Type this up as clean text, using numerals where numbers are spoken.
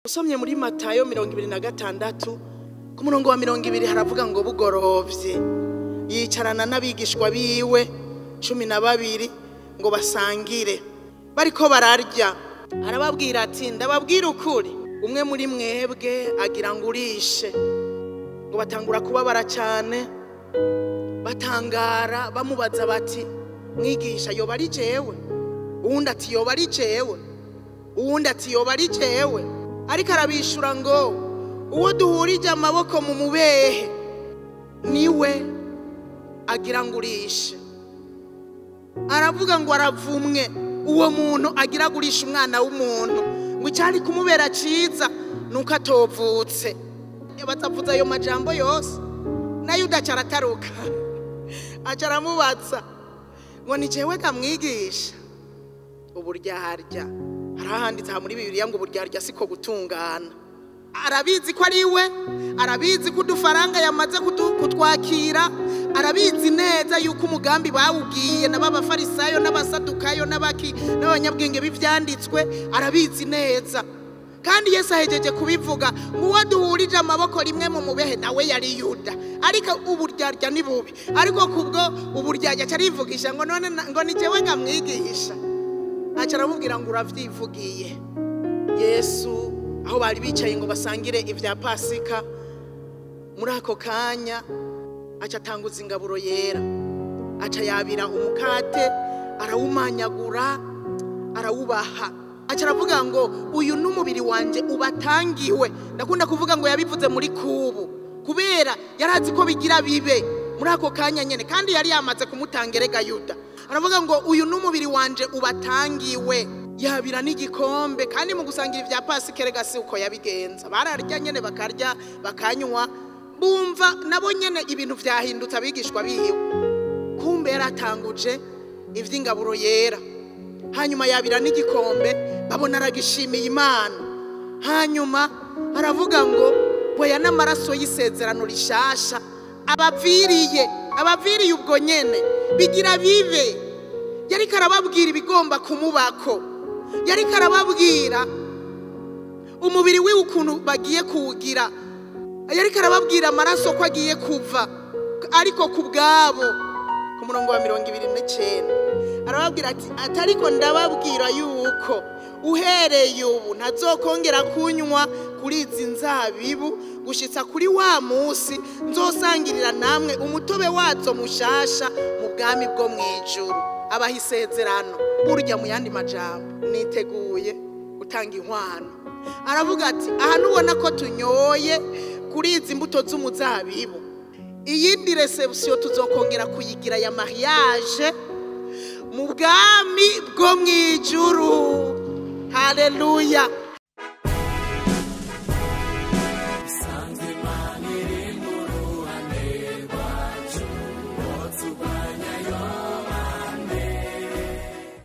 Usomye muri Matayo 26 ku murongo wa 20 haravuga ngo bugorovye yicarana n'abigishwa biwe 12 ngo basangire bariko bararya. Arababwira ati ndababwira ukuri, umwe muri mwebwe agira ngo urishe. Ngo batangura kubabara cyane, batangara bamubaza bati mwigisha yoba ari jewe? Uwundi ati yoba ari jewe? Uwundi ati yoba ari jewe? Ariko arabishura ngo uwo duhurije amaboko mu mubehe niwe agira ngo urishe. Aravuga ngo aravumwe uwo muntu agira gurisha umwana w'umuntu, ngo cyari kumubera ciza nuko atovutse. Batavuza ayo majambo yose na Yuda carataruka acaramubaza ngo ni jewe kamwigisha? Uburyaharya harahanditse muri Bibiliya ngo uburyaharya siko gutungana. Arabizi ko ari we, arabizi ko udufaranga yamaze kutwakira, arabizi neza yuko umugambi bawugiye n'abafarisayo n'abasadukayo n'abanyabwenge b'ivyanditswe, arabizi neza. Kandi Yesu ahejeje kubivuga ngo uwo duhurije amaboko rimwe mu mubehe nawe yari Yuda. Ariko uburyarya ni bubi, ariko kubwo uburyarya carivugisha ngo none ngo ni jewe ngamwigisha. Acaramubwira ngo uravyivugiye. Yesu aho bari bicaye ngo basangire ivya Pasika, muri ako kanya aca atanguza ingaburo yera, aca yabira umukate arawumanyagura arawubaha, aca aravuga ngo uyu n'umubiri wanje ubatangiwe. Ndakunda kuvuga ngo yabivuze muri kubu kubera yarazi ko bigira bibe muri ako kanya nyene, kandi yari yamaze kumutangerega Yuda. Aravuga ngo uyu n'umubiri wanje ubatangiwe, yabira n'igikombe. Kandi mu gusangira ivya Pasika rega si uko yabigenza, bararya nyene bakarya bakanywa, bumva nabo nyene ibintu vyahindutse abigishwa biwe. Kumbe yaratanguje ivy'ingaburo yera, hanyuma yabira n'igikombe babona aragishimiye Imana. Hanyuma aravuga ngo boya n'amaraso y'isezerano rishasha abaviriye ubwo nyene bigira bibe. Yariko arababwira ibigomba kumubako, yariko arababwira umubiri we ukuntu bagiye kuwugira, yariko arababwira amaraso ko agiye kuva ariko kubwabo. Ku murongo wa 29 arababwira ati atariko ndababwira yuko uhereye ubu ntazokongera kunywa kuri izi nzabibu gushitsa kuri wa musi nzosangirira namwe umutobe wazo mushasha mu bwami bwo mwijuru. Abaha isezerano, burya mu yandi majambo niteguye gutanga inkwano. Aravuga ati aha nubona ko tunyoye kuri izi mbuto z'umuzabibu, iyindi reception tuzokongera kuyigira ya mariage mu bwami bwo mwijuru. Haleluya.